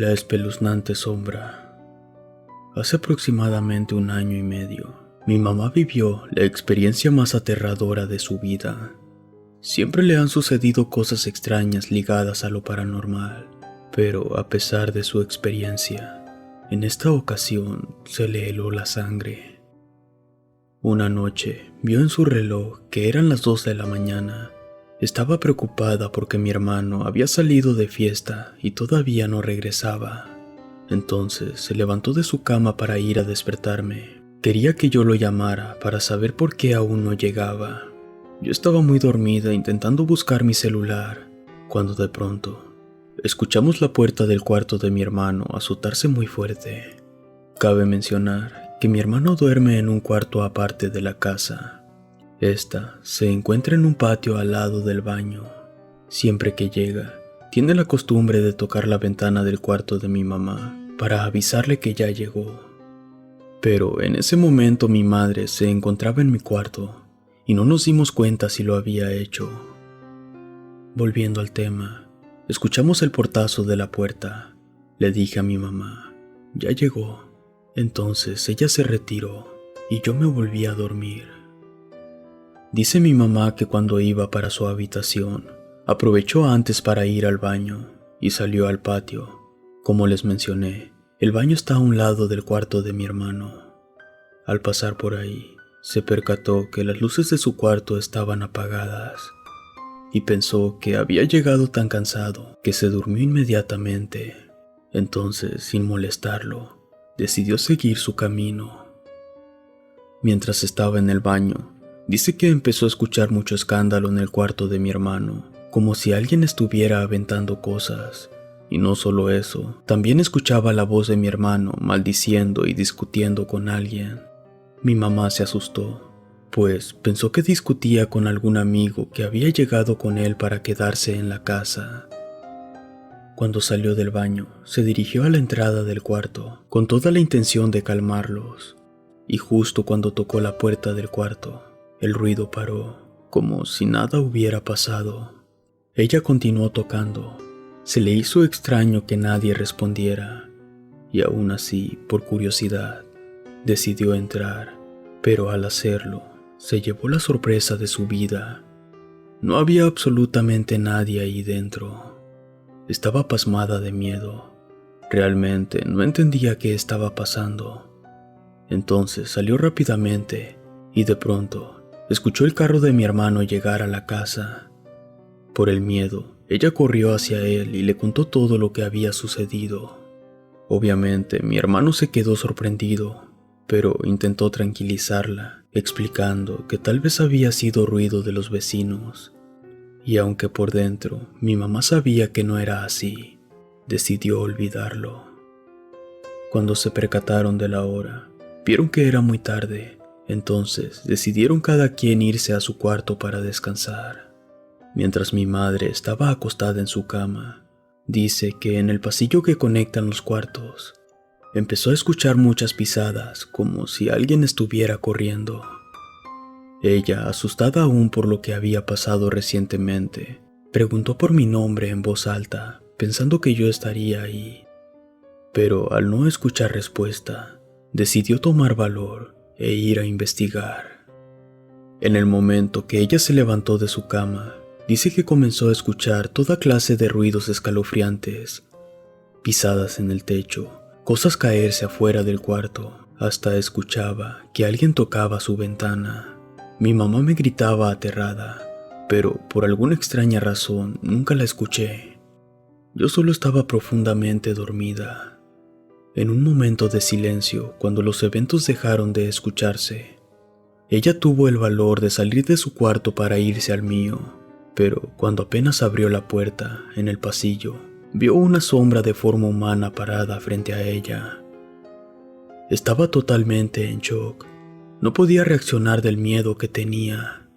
La espeluznante sombra. Hace aproximadamente 1 año y medio, mi mamá vivió la experiencia más aterradora de su vida. Siempre le han sucedido cosas extrañas ligadas a lo paranormal, pero a pesar de su experiencia, en esta ocasión se le heló la sangre. Una noche vio en su reloj que eran las 2 de la mañana. Estaba preocupada porque mi hermano había salido de fiesta y todavía no regresaba. Entonces se levantó de su cama para ir a despertarme. Quería que yo lo llamara para saber por qué aún no llegaba. Yo estaba muy dormida intentando buscar mi celular, cuando de pronto escuchamos la puerta del cuarto de mi hermano azotarse muy fuerte. Cabe mencionar que mi hermano duerme en un cuarto aparte de la casa. Esta se encuentra en un patio al lado del baño. Siempre que llega, tiene la costumbre de tocar la ventana del cuarto de mi mamá para avisarle que ya llegó. Pero en ese momento mi madre se encontraba en mi cuarto y no nos dimos cuenta si lo había hecho. Volviendo al tema, escuchamos el portazo de la puerta. Le dije a mi mamá, ya llegó. Entonces ella se retiró y yo me volví a dormir. Dice mi mamá que cuando iba para su habitación, aprovechó antes para ir al baño y salió al patio. Como les mencioné, el baño está a un lado del cuarto de mi hermano. Al pasar por ahí, se percató que las luces de su cuarto estaban apagadas y pensó que había llegado tan cansado que se durmió inmediatamente. Entonces, sin molestarlo, decidió seguir su camino. Mientras estaba en el baño, dice que empezó a escuchar mucho escándalo en el cuarto de mi hermano, como si alguien estuviera aventando cosas. Y no solo eso, también escuchaba la voz de mi hermano maldiciendo y discutiendo con alguien. Mi mamá se asustó, pues pensó que discutía con algún amigo que había llegado con él para quedarse en la casa. Cuando salió del baño, se dirigió a la entrada del cuarto, con toda la intención de calmarlos. Y justo cuando tocó la puerta del cuarto, el ruido paró, como si nada hubiera pasado. Ella continuó tocando. Se le hizo extraño que nadie respondiera, y aún así, por curiosidad, decidió entrar, pero al hacerlo, se llevó la sorpresa de su vida. No había absolutamente nadie ahí dentro. Estaba pasmada de miedo. Realmente no entendía qué estaba pasando. Entonces salió rápidamente, y de pronto escuchó el carro de mi hermano llegar a la casa. Por el miedo, ella corrió hacia él y le contó todo lo que había sucedido. Obviamente, mi hermano se quedó sorprendido, pero intentó tranquilizarla, explicando que tal vez había sido ruido de los vecinos. Y aunque por dentro mi mamá sabía que no era así, decidió olvidarlo. Cuando se percataron de la hora, vieron que era muy tarde. Entonces decidieron cada quien irse a su cuarto para descansar. Mientras mi madre estaba acostada en su cama, dice que en el pasillo que conectan los cuartos, empezó a escuchar muchas pisadas, como si alguien estuviera corriendo. Ella, asustada aún por lo que había pasado recientemente, preguntó por mi nombre en voz alta, pensando que yo estaría ahí. Pero al no escuchar respuesta, decidió tomar valor e ir a investigar. En el momento que ella se levantó de su cama, dice que comenzó a escuchar toda clase de ruidos escalofriantes, pisadas en el techo, cosas caerse afuera del cuarto, hasta escuchaba que alguien tocaba su ventana. Mi mamá me gritaba aterrada, pero por alguna extraña razón nunca la escuché. Yo solo estaba profundamente dormida. En un momento de silencio, cuando los eventos dejaron de escucharse, ella tuvo el valor de salir de su cuarto para irse al mío, pero cuando apenas abrió la puerta, en el pasillo, vio una sombra de forma humana parada frente a ella. Estaba totalmente en shock. No podía reaccionar del miedo que tenía.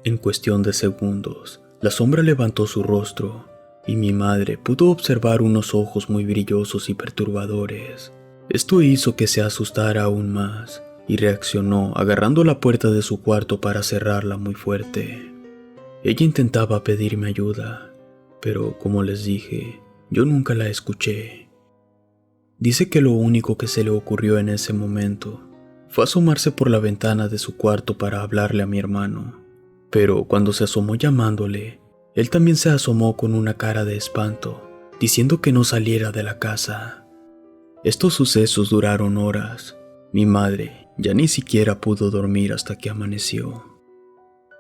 En cuestión de segundos, la sombra levantó su rostro, y mi madre pudo observar unos ojos muy brillosos y perturbadores. Esto hizo que se asustara aún más y reaccionó agarrando la puerta de su cuarto para cerrarla muy fuerte. Ella intentaba pedirme ayuda, pero como les dije, yo nunca la escuché. Dice que lo único que se le ocurrió en ese momento fue asomarse por la ventana de su cuarto para hablarle a mi hermano, pero cuando se asomó llamándole, él también se asomó con una cara de espanto, diciendo que no saliera de la casa. Estos sucesos duraron horas. Mi madre ya ni siquiera pudo dormir hasta que amaneció.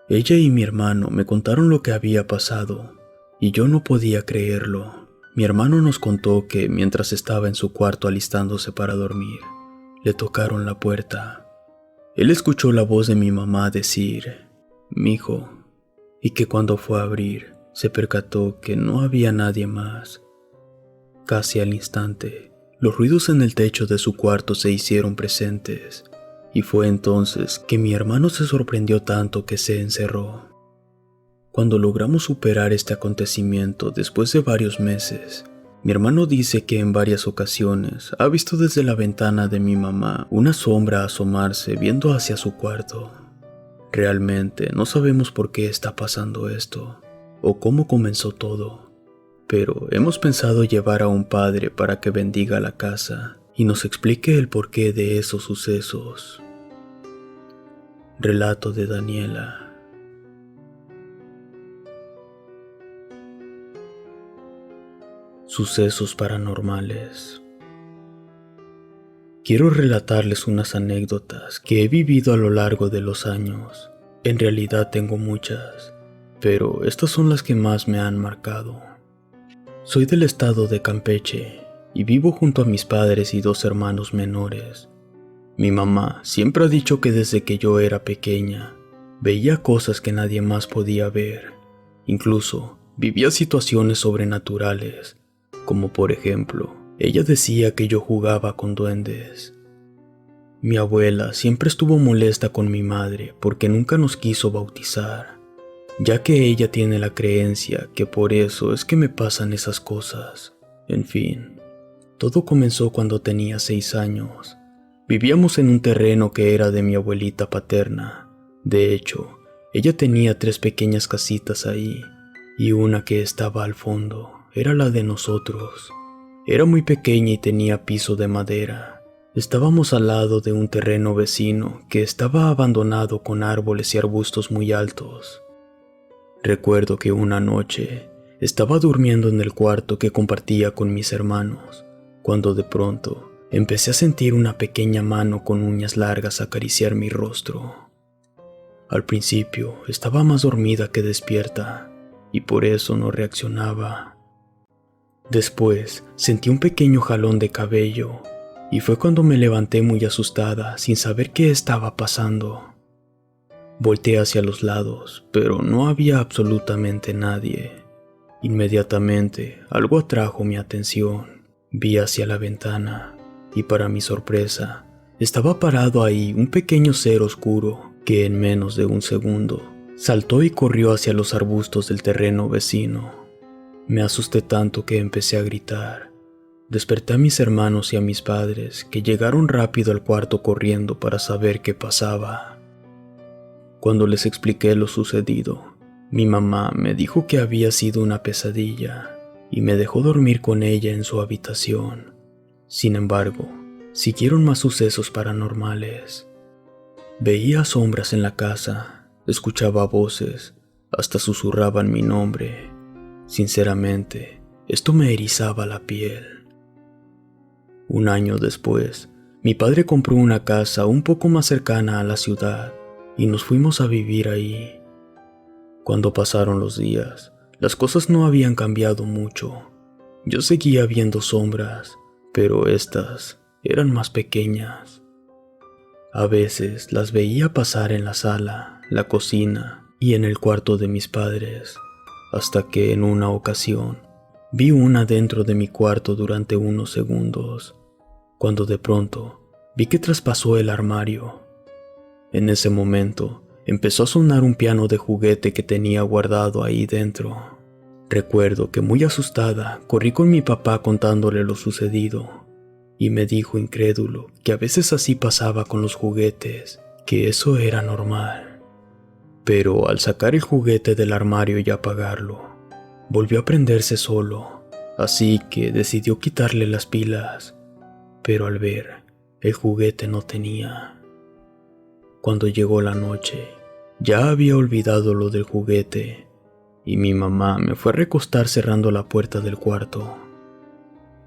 Ella y mi hermano me contaron lo que había pasado, y yo no podía creerlo. Mi hermano nos contó que mientras estaba en su cuarto alistándose para dormir, le tocaron la puerta. Él escuchó la voz de mi mamá decir, «Mijo», y que cuando fue a abrir, se percató que no había nadie más. Casi al instante, los ruidos en el techo de su cuarto se hicieron presentes, y fue entonces que mi hermano se sorprendió tanto que se encerró. Cuando logramos superar este acontecimiento después de varios meses, mi hermano dice que en varias ocasiones ha visto desde la ventana de mi mamá una sombra asomarse viendo hacia su cuarto. Realmente no sabemos por qué está pasando esto, o cómo comenzó todo, pero hemos pensado llevar a un padre para que bendiga la casa y nos explique el porqué de esos sucesos. Relato de Daniela. Sucesos paranormales. Quiero relatarles unas anécdotas que he vivido a lo largo de los años. En realidad tengo muchas, pero estas son las que más me han marcado. Soy del estado de Campeche y vivo junto a mis padres y 2 hermanos menores. Mi mamá siempre ha dicho que desde que yo era pequeña, veía cosas que nadie más podía ver. Incluso vivía situaciones sobrenaturales, como por ejemplo, ella decía que yo jugaba con duendes. Mi abuela siempre estuvo molesta con mi madre porque nunca nos quiso bautizar, ya que ella tiene la creencia que por eso es que me pasan esas cosas. En fin, todo comenzó cuando tenía 6 años. Vivíamos en un terreno que era de mi abuelita paterna. De hecho, ella tenía 3 pequeñas casitas ahí, y una que estaba al fondo era la de nosotros. Era muy pequeña y tenía piso de madera. Estábamos al lado de un terreno vecino que estaba abandonado con árboles y arbustos muy altos. Recuerdo que una noche estaba durmiendo en el cuarto que compartía con mis hermanos, cuando de pronto empecé a sentir una pequeña mano con uñas largas acariciar mi rostro. Al principio estaba más dormida que despierta, y por eso no reaccionaba. Después sentí un pequeño jalón de cabello, y fue cuando me levanté muy asustada sin saber qué estaba pasando. Volteé hacia los lados, pero no había absolutamente nadie. Inmediatamente algo atrajo mi atención. Vi hacia la ventana, y para mi sorpresa, estaba parado ahí un pequeño ser oscuro que en menos de un segundo saltó y corrió hacia los arbustos del terreno vecino. Me asusté tanto que empecé a gritar. Desperté a mis hermanos y a mis padres, que llegaron rápido al cuarto corriendo para saber qué pasaba. Cuando les expliqué lo sucedido, mi mamá me dijo que había sido una pesadilla y me dejó dormir con ella en su habitación. Sin embargo, siguieron más sucesos paranormales. Veía sombras en la casa, escuchaba voces, hasta susurraban mi nombre. Sinceramente, esto me erizaba la piel. Un año después, mi padre compró una casa un poco más cercana a la ciudad y nos fuimos a vivir ahí. Cuando pasaron los días, las cosas no habían cambiado mucho. Yo seguía viendo sombras, pero estas eran más pequeñas. A veces las veía pasar en la sala, la cocina y en el cuarto de mis padres, hasta que en una ocasión vi una dentro de mi cuarto durante unos segundos, cuando de pronto vi que traspasó el armario. En ese momento empezó a sonar un piano de juguete que tenía guardado ahí dentro. Recuerdo que muy asustada corrí con mi papá contándole lo sucedido, y me dijo incrédulo que a veces así pasaba con los juguetes, que eso era normal. Pero al sacar el juguete del armario y apagarlo, volvió a prenderse solo, así que decidió quitarle las pilas, pero al ver, el juguete no tenía. Cuando llegó la noche, ya había olvidado lo del juguete, y mi mamá me fue a recostar cerrando la puerta del cuarto.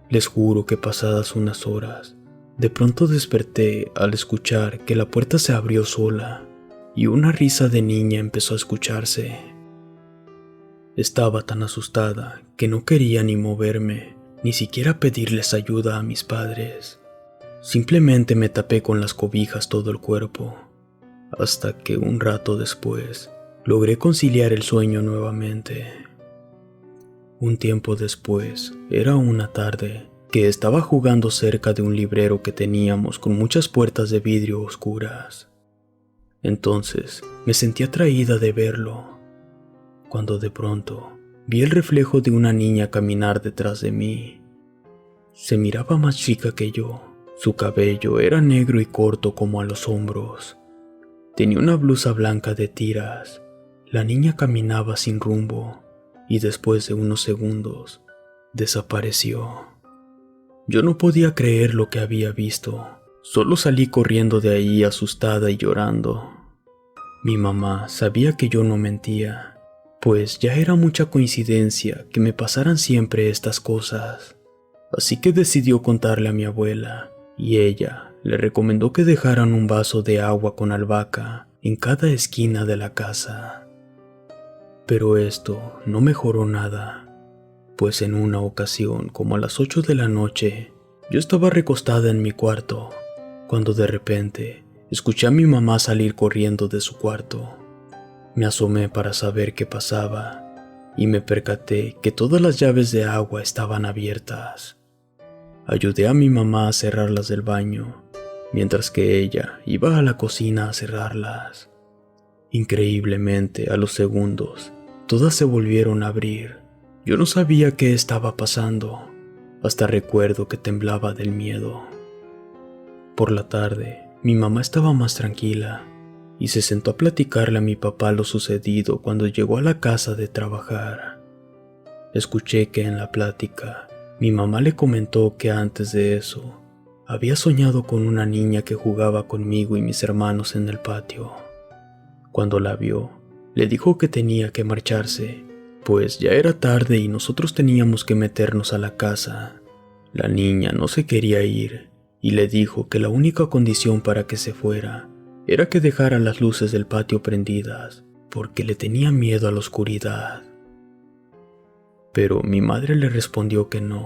Les juro que pasadas unas horas, de pronto desperté al escuchar que la puerta se abrió sola y una risa de niña empezó a escucharse. Estaba tan asustada que no quería ni moverme, ni siquiera pedirles ayuda a mis padres. Simplemente me tapé con las cobijas todo el cuerpo, hasta que un rato después logré conciliar el sueño nuevamente. Un tiempo después, era una tarde, que estaba jugando cerca de un librero que teníamos con muchas puertas de vidrio oscuras. Entonces me sentí atraída de verlo, cuando de pronto vi el reflejo de una niña caminar detrás de mí. Se miraba más chica que yo, su cabello era negro y corto como a los hombros. Tenía una blusa blanca de tiras. La niña caminaba sin rumbo y después de unos segundos desapareció. Yo no podía creer lo que había visto. Solo salí corriendo de ahí asustada y llorando. Mi mamá sabía que yo no mentía, pues ya era mucha coincidencia que me pasaran siempre estas cosas. Así que decidió contarle a mi abuela, y ella le recomendó que dejaran un vaso de agua con albahaca en cada esquina de la casa. Pero esto no mejoró nada, pues en una ocasión, como a las 8 de la noche, yo estaba recostada en mi cuarto, cuando de repente escuché a mi mamá salir corriendo de su cuarto. Me asomé para saber qué pasaba, y me percaté que todas las llaves de agua estaban abiertas. Ayudé a mi mamá a cerrarlas del baño, mientras que ella iba a la cocina a cerrarlas. Increíblemente, a los segundos, todas se volvieron a abrir. Yo no sabía qué estaba pasando, hasta recuerdo que temblaba del miedo. Por la tarde, mi mamá estaba más tranquila y se sentó a platicarle a mi papá lo sucedido cuando llegó a la casa de trabajar. Escuché que en la plática, mi mamá le comentó que antes de eso, había soñado con una niña que jugaba conmigo y mis hermanos en el patio. Cuando la vio, le dijo que tenía que marcharse, pues ya era tarde y nosotros teníamos que meternos a la casa. La niña no se quería ir y le dijo que la única condición para que se fuera era que dejara las luces del patio prendidas, porque le tenía miedo a la oscuridad. Pero mi madre le respondió que no.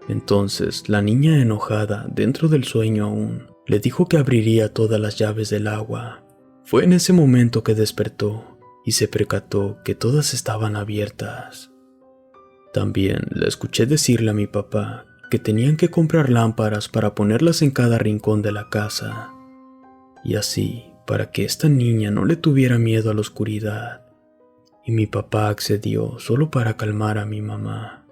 Entonces la niña, enojada, dentro del sueño aún, le dijo que abriría todas las llaves del agua. Fue en ese momento que despertó y se percató que todas estaban abiertas. También la escuché decirle a mi papá que tenían que comprar lámparas para ponerlas en cada rincón de la casa, y así para que esta niña no le tuviera miedo a la oscuridad. Y mi papá accedió solo para calmar a mi mamá.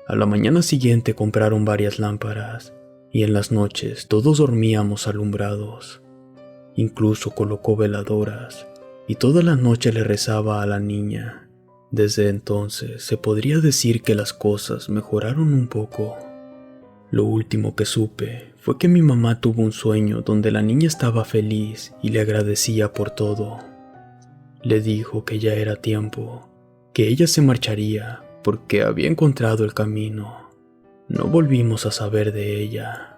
A la mañana siguiente compraron varias lámparas y en las noches todos dormíamos alumbrados. Incluso colocó veladoras y toda la noche le rezaba a la niña. Desde entonces se podría decir que las cosas mejoraron un poco. Lo último que supe fue que mi mamá tuvo un sueño donde la niña estaba feliz y le agradecía por todo. Le dijo que ya era tiempo, que ella se marcharía porque había encontrado el camino. No volvimos a saber de ella.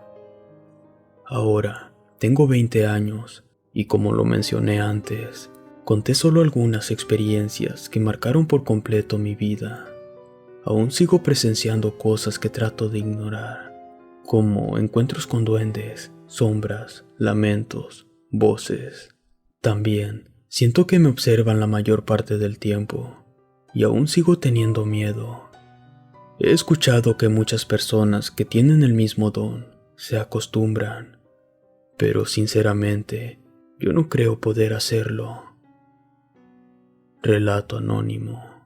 Ahora tengo 20 años y, como lo mencioné antes, conté solo algunas experiencias que marcaron por completo mi vida. Aún sigo presenciando cosas que trato de ignorar, como encuentros con duendes, sombras, lamentos, voces. También siento que me observan la mayor parte del tiempo y aún sigo teniendo miedo. He escuchado que muchas personas que tienen el mismo don se acostumbran, pero sinceramente yo no creo poder hacerlo. Relato anónimo.